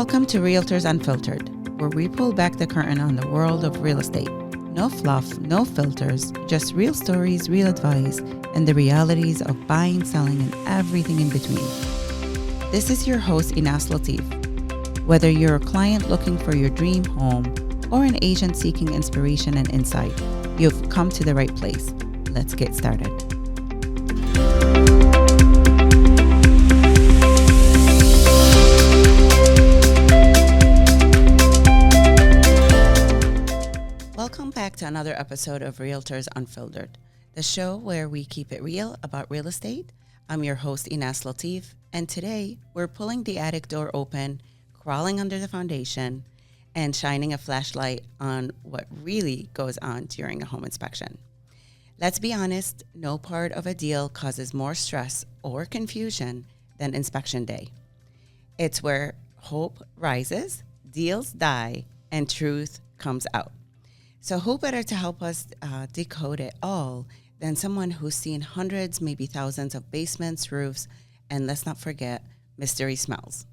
Welcome to Realtors Unfiltered, where we pull back the curtain on the world of real estate. No fluff, no filters, just real stories, real advice, and the realities of buying, selling, and everything in between. This is your host, Inas Latif. Whether you're a client looking for your dream home or an agent seeking inspiration and insight, you've come to the right place. Let's get started. Welcome back to another episode of Realtors Unfiltered, the show where we keep it real about real estate. I'm your host, Inas Latif, and today we're pulling the attic door open, crawling under the foundation, and shining a flashlight on what really goes on during a home inspection. Let's be honest, no part of a deal causes more stress or confusion than inspection day. It's where hope rises, deals die, and truth comes out. So who better to help us decode it all than someone who's seen hundreds, maybe thousands of basements, roofs, and let's not forget, mystery smells.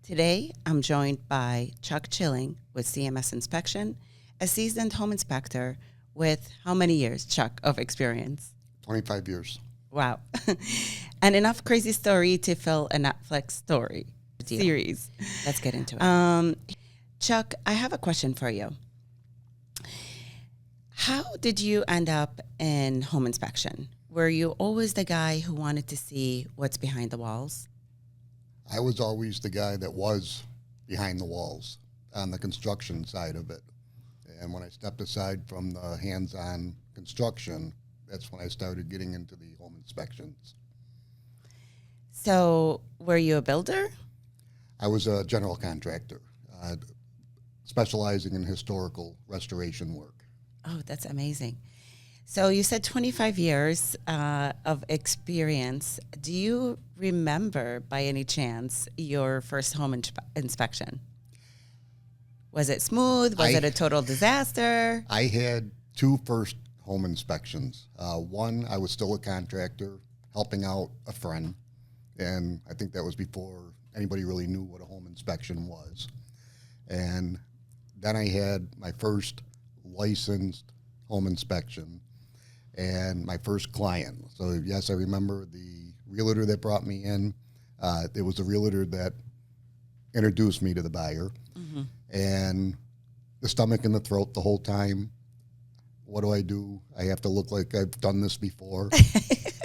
Today, I'm joined by Chuck Schilling with CMS Inspection, a seasoned home inspector with how many years, Chuck, of experience? 25 years. Wow. And enough crazy story to fill a Netflix series. Let's get into it. Chuck, I have a question for you. How did you end up in home inspection? Were you always the guy who wanted to see what's behind the walls? I was always the guy that was behind the walls on the construction side of it. And when I stepped aside from the hands-on construction, that's when I started getting into the home inspections. So were you a builder? I was a general contractor, specializing in historical restoration work. Oh, that's amazing. So you said 25 years of experience. Do you remember, by any chance, your first home inspection? Was it smooth? Was it a total disaster? I had two first home inspections. One, I was still a contractor helping out a friend, and I think that was before anybody really knew what a home inspection was. And then I had my first licensed home inspection and my first client. So yes, I remember the realtor that brought me in. It was the realtor that introduced me to the buyer. Mm-hmm. And the stomach in the throat the whole time. What do? I have to look like I've done this before.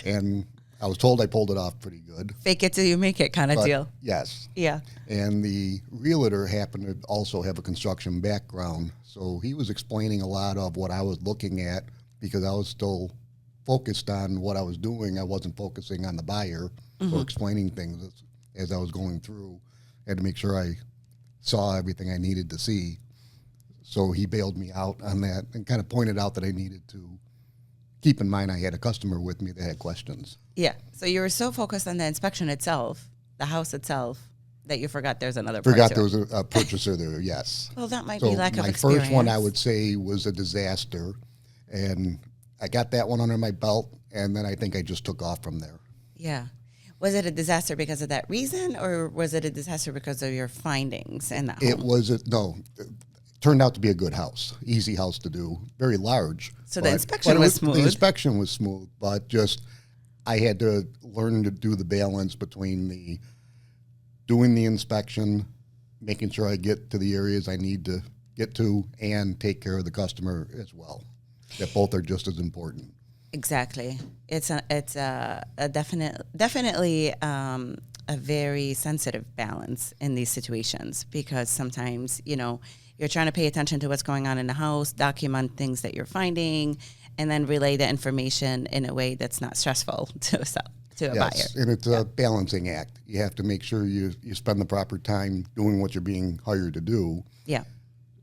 And I was told I pulled it off pretty good. Fake it till you make it kind of deal. Yes. Yeah. And the realtor happened to also have a construction background. So he was explaining a lot of what I was looking at because I was still focused on what I was doing. I wasn't focusing on the buyer or explaining things as I was going through. I had to make sure I saw everything I needed to see. So he bailed me out on that and kind of pointed out that I needed to keep in mind I had a customer with me that had questions. Yeah. So you were so focused on the inspection itself, the house itself, that you forgot there's another purchaser. Forgot there was a purchaser there, yes. Well, that might be lack of experience. My first one, I would say, was a disaster. And I got that one under my belt, and then I think I just took off from there. Yeah. Was it a disaster because of that reason, or was it a disaster because of your findings in that home? It turned out to be a good house, easy house to do, very large. So the inspection was smooth? The inspection was smooth, but just I had to learn to do the balance between doing the inspection, making sure I get to the areas I need to get to, and take care of the customer as well. That both are just as important. Exactly. It's a definitely a very sensitive balance in these situations because sometimes, you're trying to pay attention to what's going on in the house, document things that you're finding, and then relay the information in a way that's not stressful to a buyer. And it's a balancing act. You have to make sure you spend the proper time doing what you're being hired to do. Yeah.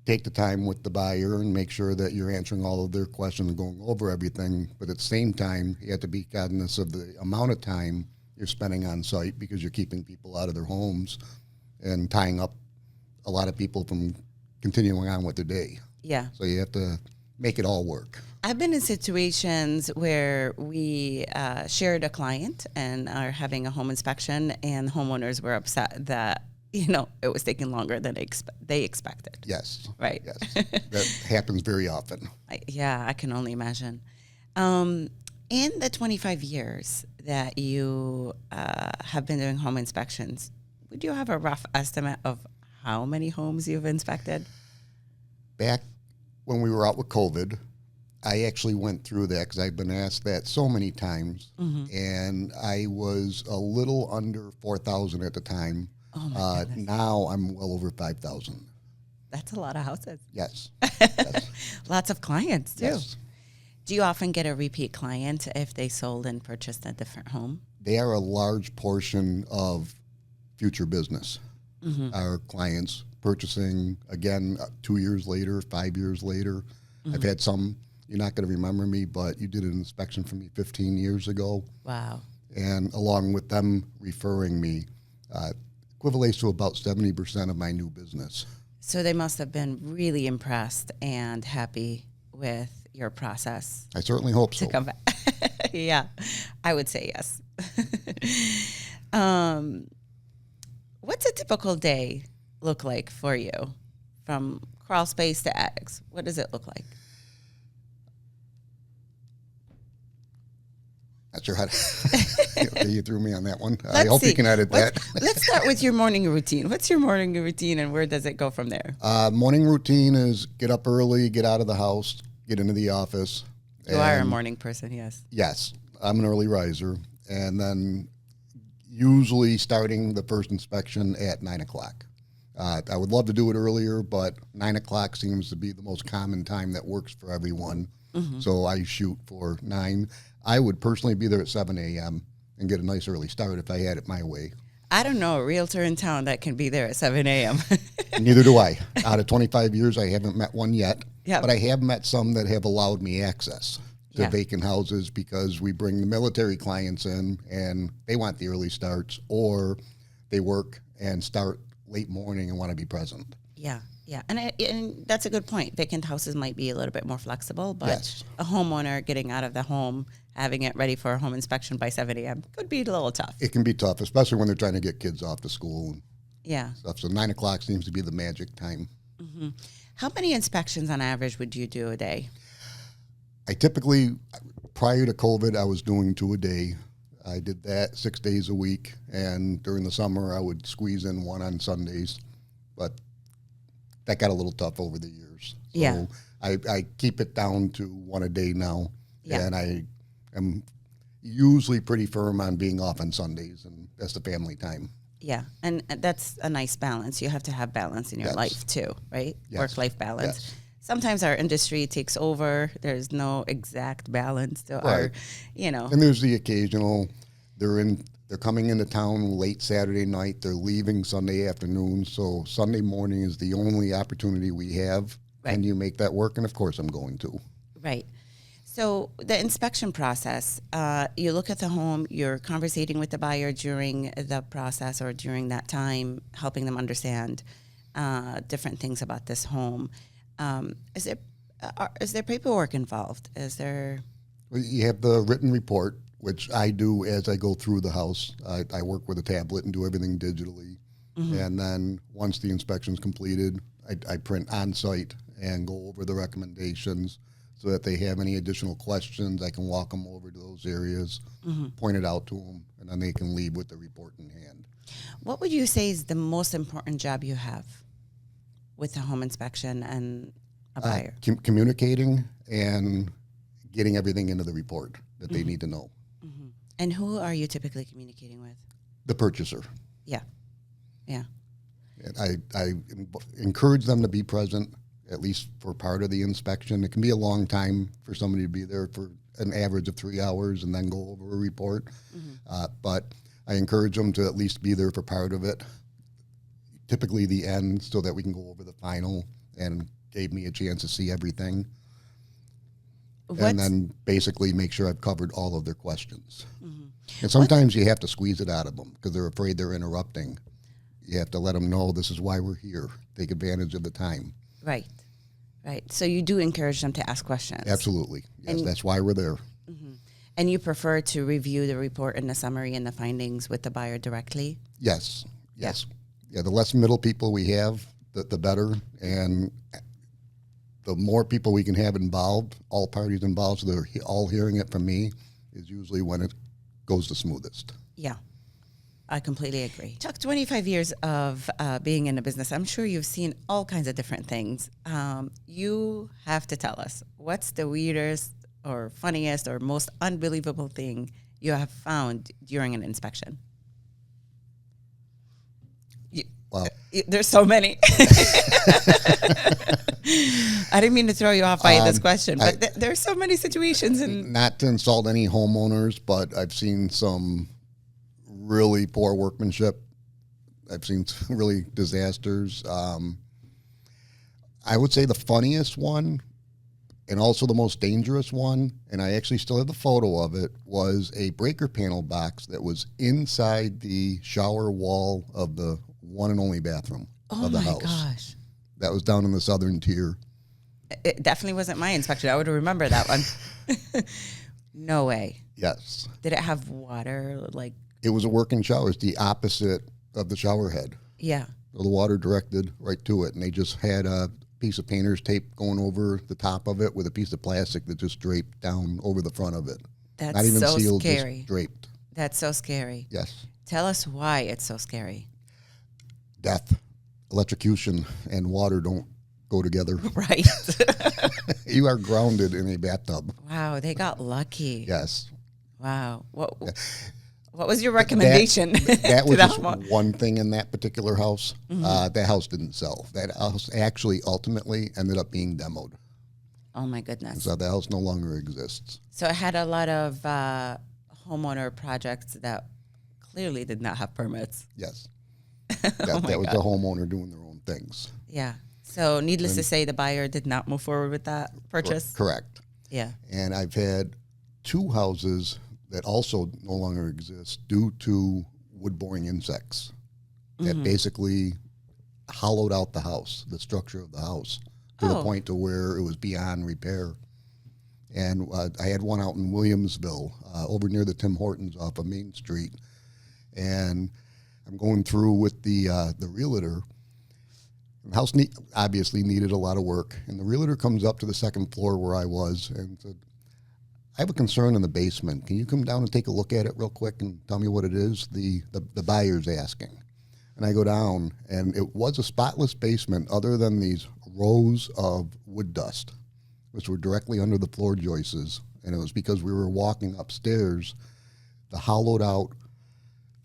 Take the time with the buyer and make sure that you're answering all of their questions and going over everything. But at the same time, you have to be cognizant of the amount of time you're spending on site because you're keeping people out of their homes and tying up a lot of people from continuing on with their day. Yeah. So you have to make it all work. I've been in situations where we shared a client and are having a home inspection, and homeowners were upset that it was taking longer than they expected. Yes. Right. Yes. That happens very often. I can only imagine. In the 25 years that you have been doing home inspections, would you have a rough estimate of how many homes you've inspected? Back when we were out with COVID, I actually went through that because I've been asked that so many times, and I was a little under 4,000 at the time. Oh my goodness. Now I'm well over 5,000. That's a lot of houses. Yes. Yes. Lots of clients, too. Yes. Do you often get a repeat client if they sold and purchased a different home? They are a large portion of future business. Our clients purchasing again 2 years later, 5 years later. I've had some, you're not going to remember me, but you did an inspection for me 15 years ago. Wow. And along with them referring me, equivalates to about 70% of my new business. So they must have been really impressed and happy with your process. I certainly hope so. To come back. Yeah, I would say yes. What's a typical day look like for you from crawl space to attics? What does it look like? Not sure how to. You threw me on that one. I Let's hope see. you can edit that. Let's start with your morning routine. What's your morning routine and where does it go from there? Morning routine is get up early, get out of the house, get into the office. You are a morning person, yes. Yes, I'm an early riser. And then usually starting the first inspection at 9 o'clock. I would love to do it earlier, but 9 o'clock seems to be the most common time that works for everyone. So I shoot for 9. I would personally be there at 7 a.m. and get a nice early start if I had it my way. I don't know a realtor in town that can be there at 7 a.m. Neither do I. Out of 25 years, I haven't met one yet. Yeah. But I have met some that have allowed me access to vacant houses because we bring the military clients in and they want the early starts, or they work and start late morning and want to be present. Yeah. And that's a good point. Vacant houses might be a little bit more flexible, but Yes. a homeowner getting out of the home, having it ready for a home inspection by 7 a.m. could be a little tough. It can be tough, especially when they're trying to get kids off to school and Yeah. stuff. So 9 o'clock seems to be the magic time. How many inspections on average would you do a day? I typically, prior to COVID, I was doing 2 a day. I did that 6 days a week, and during the summer, I would squeeze in 1 on Sundays, but that got a little tough over the years. So Yeah. I keep it down to 1 a day now, Yeah. and I am usually pretty firm on being off on Sundays, and that's the family time. Yeah, and that's a nice balance. You have to have balance in your Yes. life too, right? Yes. Work-life balance. Yes. Sometimes our industry takes over. There's no exact balance to our, And there's the occasional, they're coming into town late Saturday night, they're leaving Sunday afternoon, so Sunday morning is the only opportunity we have. Right. And you make that work, and of course I'm going to. Right. So the inspection process, you look at the home, you're conversating with the buyer during the process or during that time, helping them understand different things about this home. Is there paperwork involved? Is there? Well, you have the written report, which I do as I go through the house. I work with a tablet and do everything digitally. And then once the inspection's completed, I print on site and go over the recommendations so that they have any additional questions. I can walk them over to those areas, point it out to them, and then they can leave with the report in hand. What would you say is the most important job you have with a home inspection and a buyer? Communicating and getting everything into the report that they need to know. And who are you typically communicating with? The purchaser. Yeah. And I encourage them to be present, at least for part of the inspection. It can be a long time for somebody to be there for an average of 3 hours and then go over a report. But I encourage them to at least be there for part of it, typically the end, so that we can go over the final, and gave me a chance to see everything. And then basically make sure I've covered all of their questions. And sometimes you have to squeeze it out of them because they're afraid they're interrupting. You have to let them know this is why we're here. Take advantage of the time. Right. So you do encourage them to ask questions. Absolutely. Yes, that's why we're there. And you prefer to review the report and the summary and the findings with the buyer directly? Yes. Yeah, the less middle people we have, the better. And the more people we can have involved, all parties involved, so they're all hearing it from me, is usually when it goes the smoothest. Yeah, I completely agree. Chuck, 25 years of being in the business, I'm sure you've seen all kinds of different things. You have to tell us, what's the weirdest or funniest or most unbelievable thing you have found during an inspection? Wow. There's so many. I didn't mean to throw you off by this question, but there's so many situations. And not to insult any homeowners, but I've seen some really poor workmanship. I've seen some really disasters. I would say the funniest one, and also the most dangerous one, and I actually still have the photo of it, was a breaker panel box that was inside the shower wall of the one and only bathroom of the house. Oh my gosh. That was down in the southern tier. It definitely wasn't my inspection. I would remember that one. No way. Yes. Did it have water? Like, it was a working shower. It's the opposite of the shower head. Yeah. So the water directed right to it, and they just had a piece of painter's tape going over the top of it with a piece of plastic that just draped down over the front of it. That's not even so sealed, scary. just draped. That's so scary. Yes. Tell us why it's so scary. Death, electrocution, and water don't go together. Right. You are grounded in a bathtub. Wow, they got lucky. Yes. Wow. What was your recommendation? That was just one? one thing in that particular house. That house didn't sell. That house actually ultimately ended up being demoed. Oh, my goodness. So the house no longer exists. So it had a lot of homeowner projects that clearly did not have permits. Yes. That was the homeowner doing their own things. Yeah. So needless to say, the buyer did not move forward with that purchase? Correct. Yeah. And I've had 2 houses that also no longer exist due to wood-boring insects that basically hollowed out the house, the structure of the house, to the point to where it was beyond repair. And I had one out in Williamsville, over near the Tim Hortons off of Main Street. And I'm going through with the realtor. The house obviously needed a lot of work. And the realtor comes up to the second floor where I was and said, I have a concern in the basement. Can you come down and take a look at it real quick and tell me what it is? The buyer's asking. And I go down, and it was a spotless basement other than these rows of wood dust, which were directly under the floor joists. And it was because we were walking upstairs, the hollowed out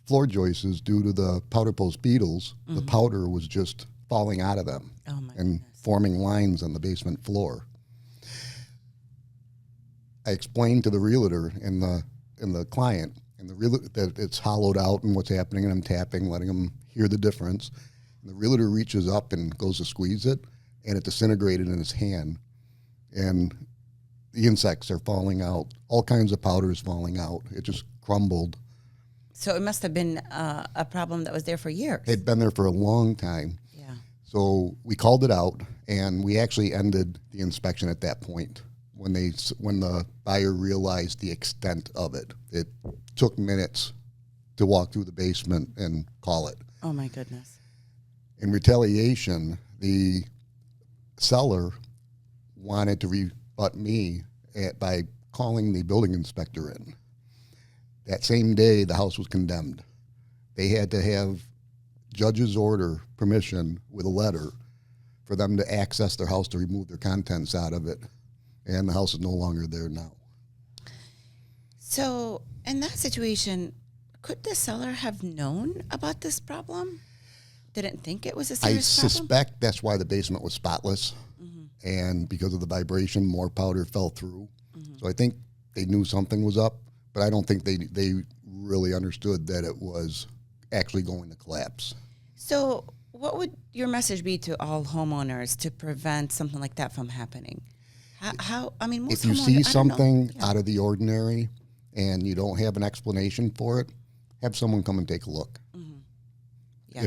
floor joists due to the powder post beetles, the powder was just falling out of them and forming lines on the basement floor. I explained to the realtor and the client and the realtor that it's hollowed out and what's happening, and I'm tapping, letting them hear the difference. And the realtor reaches up and goes to squeeze it, and it disintegrated in his hand. And the insects are falling out. All kinds of powder is falling out. It just crumbled. So it must have been a problem that was there for years. It had been there for a long time. Yeah. So we called it out, and we actually ended the inspection at that point when the buyer realized the extent of it. It took minutes to walk through the basement and call it. Oh, my goodness. In retaliation, the seller wanted to rebut me by calling the building inspector in. That same day, the house was condemned. They had to have judge's order permission with a letter for them to access their house to remove their contents out of it. And the house is no longer there now. So in that situation, could the seller have known about this problem? Didn't think it was a serious problem? I suspect that's why the basement was spotless. And because of the vibration, more powder fell through. So I think they knew something was up, but I don't think they really understood that it was actually going to collapse. So what would your message be to all homeowners to prevent something like that from happening? Most if you see something out of the ordinary and you don't have an explanation for it, have someone come and take a look. Yeah.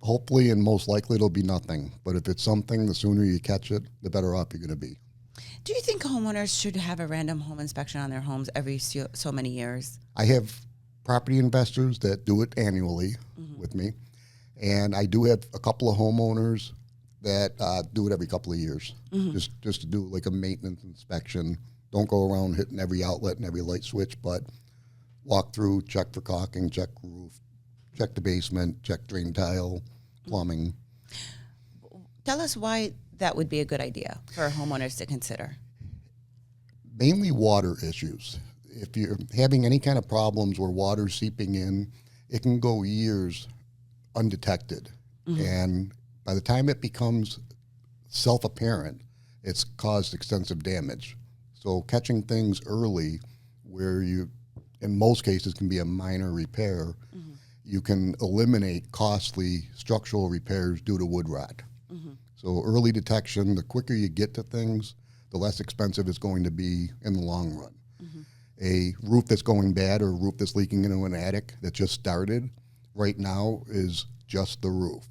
Hopefully and most likely it'll be nothing. But if it's something, the sooner you catch it, the better off you're going to be. Do you think homeowners should have a random home inspection on their homes every so many years? I have property investors that do it annually with me. And I do have a couple of homeowners that do it every couple of years, just to do like a maintenance inspection. Don't go around hitting every outlet and every light switch, but walk through, check for caulking, check roof, check the basement, check drain tile, plumbing. Tell us why that would be a good idea for homeowners to consider. Mainly water issues. If you're having any kind of problems where water's seeping in, it can go years undetected. And by the time it becomes self-apparent, it's caused extensive damage. So catching things early where you, in most cases, can be a minor repair, you can eliminate costly structural repairs due to wood rot. So early detection, the quicker you get to things, the less expensive it's going to be in the long run. A roof that's going bad or a roof that's leaking into an attic that just started right now is just the roof.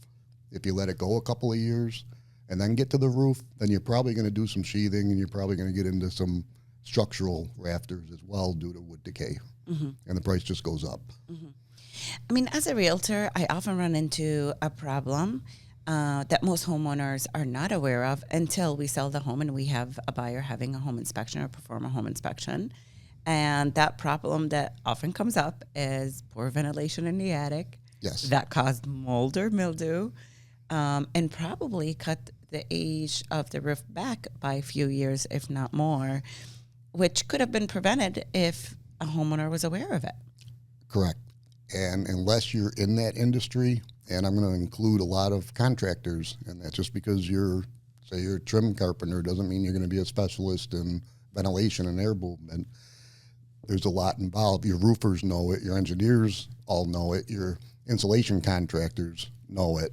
If you let it go a couple of years and then get to the roof, then you're probably going to do some sheathing and you're probably going to get into some structural rafters as well due to wood decay. And the price just goes up. I mean, as a realtor, I often run into a problem that most homeowners are not aware of until we sell the home and we have a buyer having a home inspection or perform a home inspection. And that problem that often comes up is poor ventilation in the attic. Yes. That caused mold or mildew, and probably cut the age of the roof back by a few years, if not more, which could have been prevented if a homeowner was aware of it. Correct. And unless you're in that industry, and I'm going to include a lot of contractors, and that's just because you're a trim carpenter doesn't mean you're going to be a specialist in ventilation and air movement. There's a lot involved. Your roofers know it. Your engineers all know it. Your insulation contractors know it.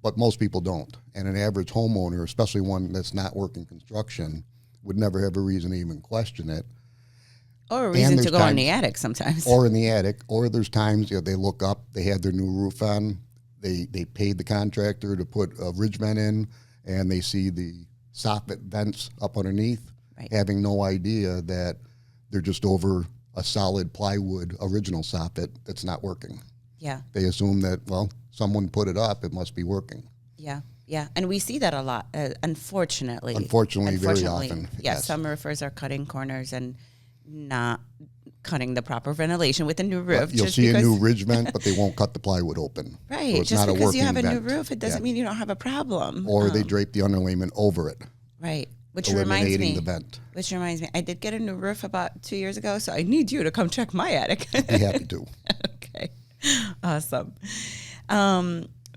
But most people don't. And an average homeowner, especially one that's not working construction, would never have a reason to even question it. Or a reason to go in the attic sometimes. Or in the attic. Or there's times they look up, they have their new roof on, they paid the contractor to put a ridge vent in, and they see the soffit vents up underneath, having no idea that they're just over a solid plywood original soffit that's not working. Yeah. They assume that, well, someone put it up, it must be working. Yeah. Yeah. And we see that a lot, unfortunately. Unfortunately, very often. Yeah, yes. Some roofers are cutting corners and not cutting the proper ventilation with a new roof. You'll see a new ridge vent, but they won't cut the plywood open. Right. So it's just not because you have a new roof, it doesn't mean you don't have a problem. Or they drape the underlayment over it. Right. Which reminds me, the vent. I did get a new roof about 2 years ago, so I need you to come check my attic. Be happy to. Okay. Awesome.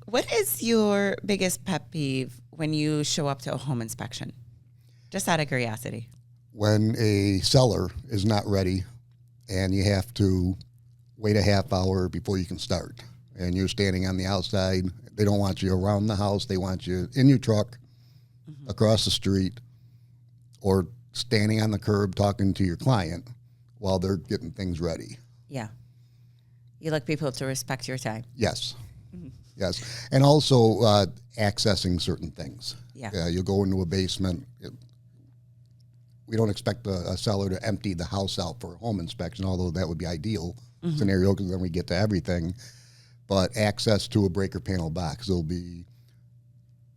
What is your biggest pet peeve when you show up to a home inspection? Just out of curiosity. When a seller is not ready and you have to wait a half hour before you can start and you're standing on the outside, they don't want you around the house, they want you in your truck, across the street, or standing on the curb talking to your client while they're getting things ready. Yeah. You like people to respect your time. Yes. Yes. And also accessing certain things. Yeah. You'll go into a basement. We don't expect a seller to empty the house out for a home inspection, although that would be ideal scenario because then we get to everything. But access to a breaker panel box, there'll be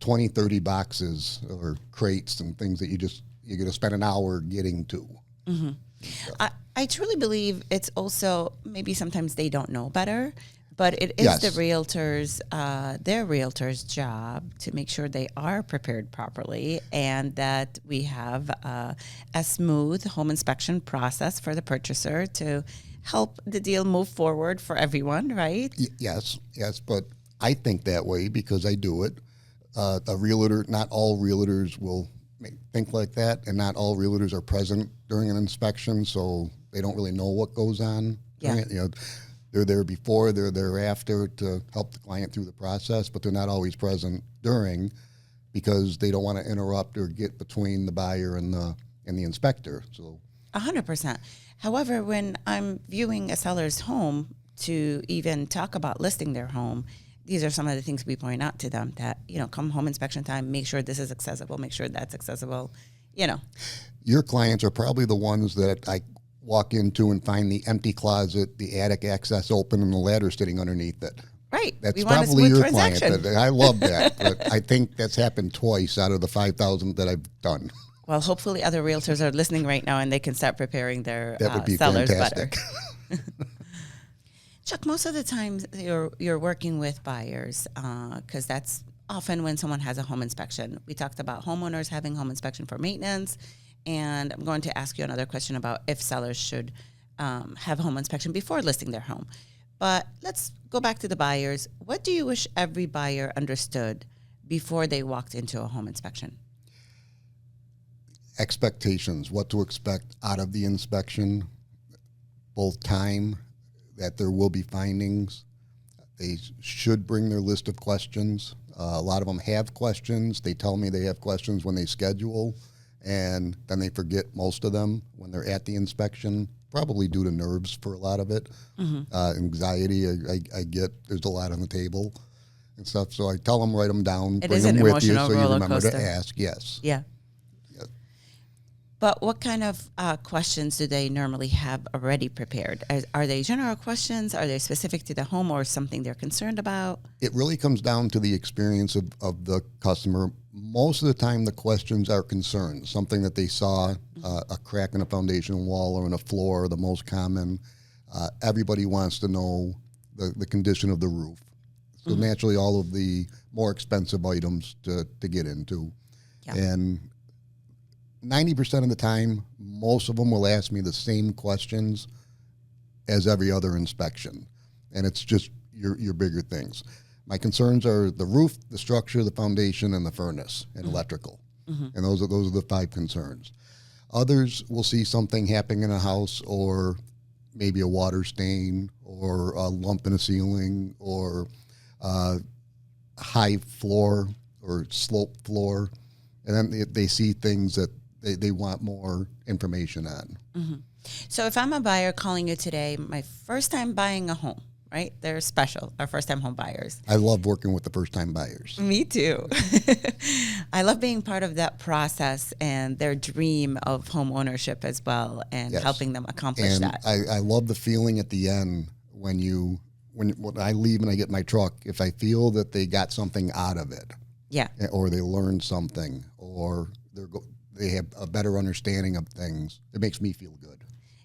20, 30 boxes or crates and things that you're going to spend an hour getting to. So. I truly believe it's also, maybe sometimes they don't know better, but it is the realtors, their realtor's job to make sure they are prepared properly and that we have a smooth home inspection process for the purchaser to help the deal move forward for everyone, right? Yes, but I think that way because I do it. A realtor, not all realtors will think like that, and not all realtors are present during an inspection, so they don't really know what goes on. Yeah. They're there before, they're there after to help the client through the process, but they're not always present during because they don't want to interrupt or get between the buyer and the inspector. So 100%. However, when I'm viewing a seller's home to even talk about listing their home, these are some of the things we point out to them that, come home inspection time, make sure this is accessible, make sure that's accessible, Your clients are probably the ones that I walk into and find the empty closet, the attic access open, and the ladder sitting underneath it. Right. That's We want a probably smooth your client. transaction. I love that. But I think that's happened twice out of the 5,000 that I've done. Well, hopefully other realtors are listening right now and they can start preparing their That would be sellers fantastic. better. Chuck, most of the time you're working with buyers because that's often when someone has a home inspection. We talked about homeowners having home inspection for maintenance, and I'm going to ask you another question about if sellers should have home inspection before listing their home. But let's go back to the buyers. What do you wish every buyer understood before they walked into a home inspection? Expectations, what to expect out of the inspection, both time, that there will be findings. They should bring their list of questions. A lot of them have questions. They tell me they have questions when they schedule, and then they forget most of them when they're at the inspection, probably due to nerves for a lot of it. Anxiety, I get, there's a lot on the table and stuff. So I tell them, write them down, It bring is them an with you emotional so you roller remember to coaster. ask. Yes. Yeah. But what kind of questions do they normally have already prepared? Are they general questions? Are they specific to the home or something they're concerned about? It really comes down to the experience of the customer. Most of the time, the questions are concerns, something that they saw, a crack in a foundation wall or in a floor, the most common. Everybody wants to know the condition of the roof. So naturally, all of the more expensive items to get into. Yeah. And 90% of the time, most of them will ask me the same questions as every other inspection. And it's just your bigger things. My concerns are the roof, the structure, the foundation, and the furnace and electrical. And those are the 5 concerns. Others will see something happening in a house, or maybe a water stain, or a lump in a ceiling, or high floor or slope floor. And then they see things that they want more information on. So if I'm a buyer calling you today, my first time buying a home, right? They're special, our first time home buyers. I love working with the first time buyers. Me too. I love being part of that process and their dream of home ownership as well, and Yes. helping them accomplish And that. I love the feeling at the end when I leave and I get my truck, if I feel that they got something out of it, Yeah. or they learned something, or they have a better understanding of things, it makes me feel good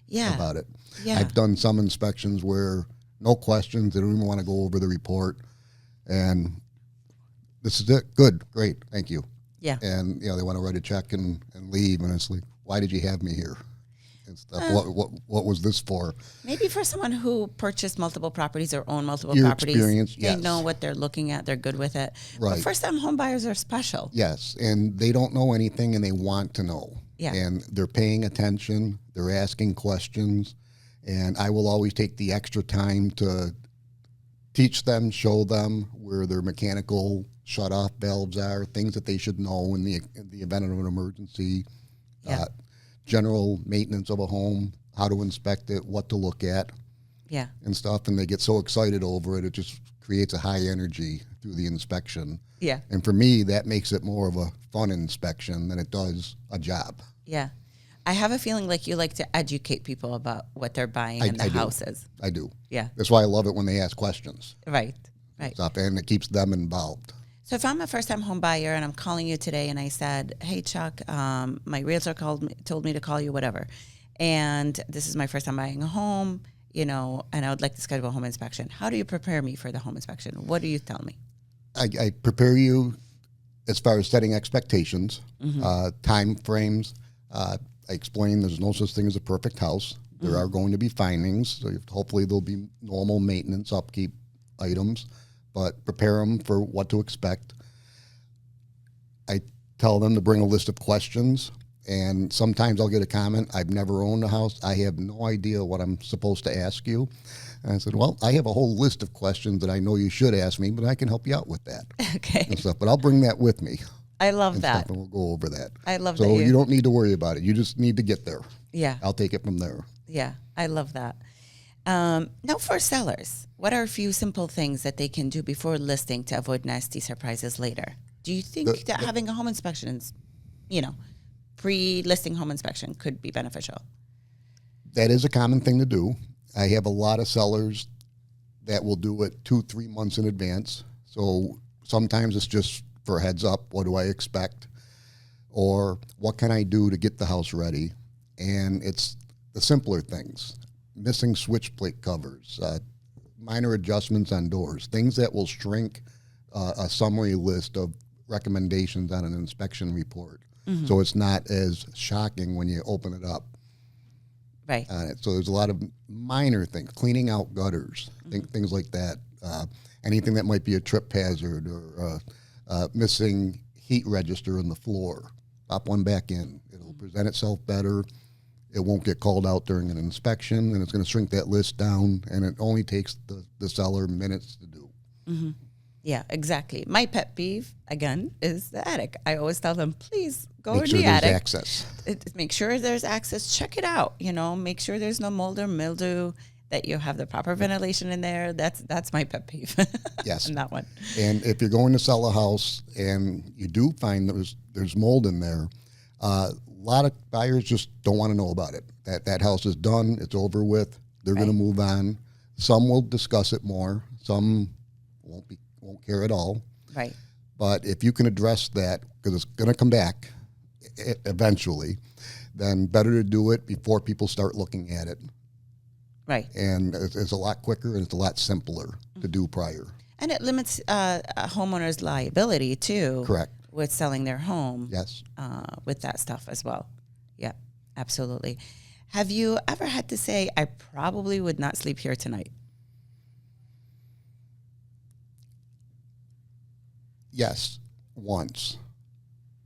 Yeah. about it. Yeah. I've done some inspections where no questions, they don't even want to go over the report, and this is it, good, great, thank you. Yeah. And they want to write a check and leave, and it's like, why did you have me here? And stuff. What was this for? Maybe for someone who purchased multiple properties or own multiple Your properties, experience, they yes. know what they're looking at. They're good with it. Right. But first-time home buyers are special. Yes, and they don't know anything, and they want to know. Yeah. And they're paying attention. They're asking questions, and I will always take the extra time to teach them, show them where their mechanical shut-off valves are, things that they should know in the event of an emergency. Yeah. General maintenance of a home, how to inspect it, what to look at, Yeah. and stuff. And they get so excited over it, it just creates a high energy through the inspection. Yeah. And for me, that makes it more of a fun inspection than it does a job. Yeah. I have a feeling like you like to educate people about what they're buying in the I do. houses. I do. Yeah. That's why I love it when they ask questions. Right. Right. Stuff, and it keeps them involved. So if I'm a first-time home buyer and I'm calling you today and I said, hey, Chuck, my realtor told me to call you, whatever, and this is my first time buying a home, and I would like to schedule a home inspection. How do you prepare me for the home inspection? What do you tell me? I prepare you as far as setting expectations, time frames. I explain there's no such thing as a perfect house. There are going to be findings. So hopefully there'll be normal maintenance, upkeep items, but prepare them for what to expect. I tell them to bring a list of questions, and sometimes I'll get a comment, I've never owned a house, I have no idea what I'm supposed to ask you. And I said, well, I have a whole list of questions that I know you should ask me, but I can help you out with that. Okay. And stuff. But I'll bring that with me. I love And that. stuff, and we'll go over that. I love so that. you don't need to worry about it. You just need to get there. Yeah. I'll take it from there. Yeah. I love that. Now for sellers, what are a few simple things that they can do before listing to avoid nasty surprises later? Do you think that having a home inspection, pre-listing home inspection could be beneficial? That is a common thing to do. I have a lot of sellers that will do it 2-3 months in advance. So sometimes it's just for a heads up, what do I expect? Or what can I do to get the house ready? And it's the simpler things, missing switch plate covers, minor adjustments on doors, things that will shrink a summary list of recommendations on an inspection report. So it's not as shocking when you open it up. Right. So there's a lot of minor things, cleaning out gutters, things like that. Anything that might be a trip hazard or missing heat register in the floor, pop one back in. It'll present itself better. It won't get called out during an inspection, and it's going to shrink that list down, and it only takes the seller minutes to do. Yeah, exactly. My pet peeve, again, is the attic. I always tell them, please go Make in sure the there's attic. access. Make sure there's access. Check it out. Make sure there's no mold or mildew, that you have the proper ventilation in there. That's my pet peeve. Yes. On that one. And if you're going to sell a house and you do find there's mold in there, a lot of buyers just don't want to know about it. That house is done. It's over with. They're going to move on. Some will discuss it more. Some won't care at all. Right. But if you can address that, because it's going to come back eventually, then better to do it before people start looking at it. Right. And it's a lot quicker and it's a lot simpler to do prior. And it limits a homeowner's liability too. Correct. With selling their home. Yes. With that stuff as well. Yeah, absolutely. Have you ever had to say, I probably would not sleep here tonight? Yes, once.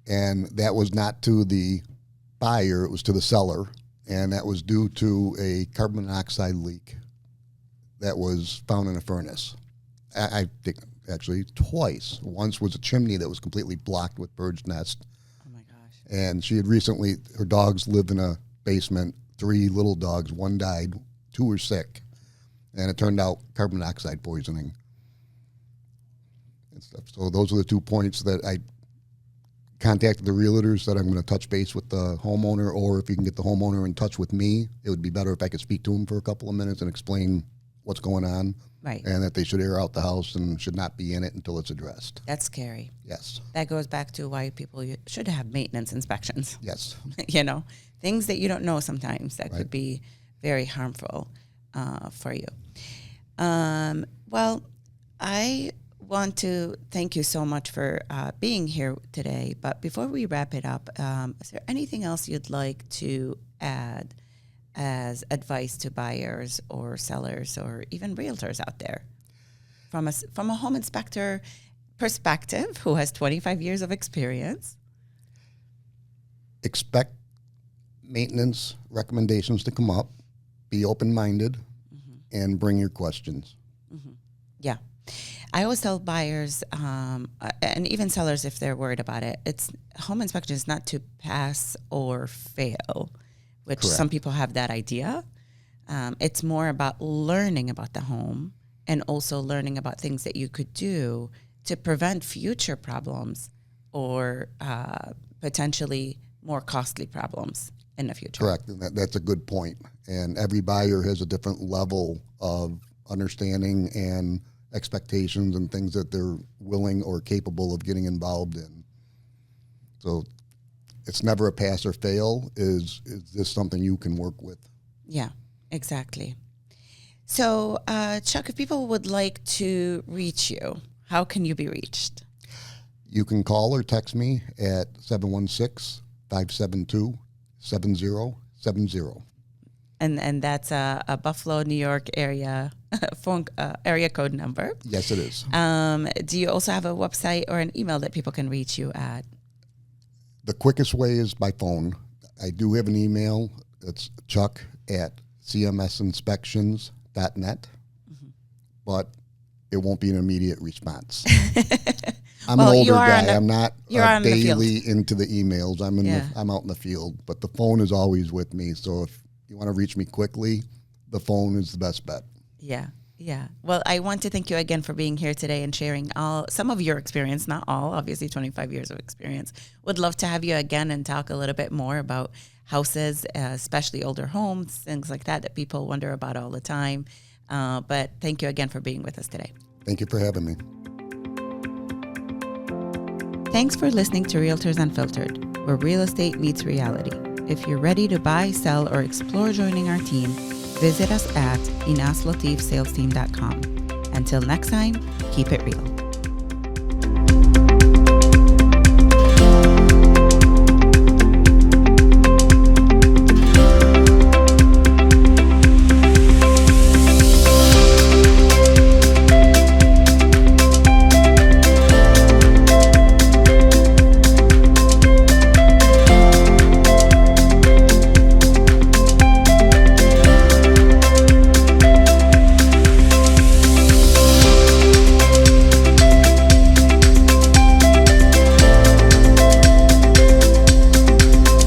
And that was not to the buyer, it was to the seller. And that was due to a carbon monoxide leak that was found in a furnace. I think actually twice. Once was a chimney that was completely blocked with bird's nest. Oh my gosh. And she had recently, her dogs lived in a basement, 3 little dogs, 1 died, 2 were sick. And it turned out carbon monoxide poisoning. And stuff. So those are the 2 points that I contacted the realtors that I'm going to touch base with the homeowner, or if you can get the homeowner in touch with me, it would be better if I could speak to him for a couple of minutes and explain what's going on. Right. And that they should air out the house and should not be in it until it's addressed. That's scary. Yes. That goes back to why people should have maintenance inspections. Yes. Things that you don't know sometimes that Right. could be very harmful for you. Well, I want to thank you so much for being here today. But before we wrap it up, is there anything else you'd like to add as advice to buyers or sellers or even realtors out there from a home inspector perspective who has 25 years of experience? Expect maintenance recommendations to come up. Be open-minded and bring your questions. Yeah. I always tell buyers and even sellers, if they're worried about it, it's home inspection is not to pass or fail, which Correct. some people have that idea. It's more about learning about the home and also learning about things that you could do to prevent future problems or potentially more costly problems in the future. Correct. And that's a good point. And every buyer has a different level of understanding and expectations and things that they're willing or capable of getting involved in. So it's never a pass or fail. Is this something you can work with? Yeah, exactly. So, Chuck, if people would like to reach you, how can you be reached? You can call or text me at 716-572-7070. And that's a Buffalo, New York area phone area code number. Yes, it is. Do you also have a website or an email that people can reach you at? The quickest way is by phone. I do have an email. It's chuck@cmsinspections.net, but it won't be an immediate response. I'm an older guy. I'm not daily into the emails. I'm out in the field, but the phone is always with me. So if you want to reach me quickly, the phone is the best bet. Yeah. Yeah. Well, I want to thank you again for being here today and sharing some of your experience, not all, obviously 25 years of experience. Would love to have you again and talk a little bit more about houses, especially older homes, things like that people wonder about all the time. But thank you again for being with us today. Thank you for having me. Thanks for listening to Realtors Unfiltered, where real estate meets reality. If you're ready to buy, sell, or explore joining our team, visit us at inaslatifsalesteam.com. Until next time, keep it real.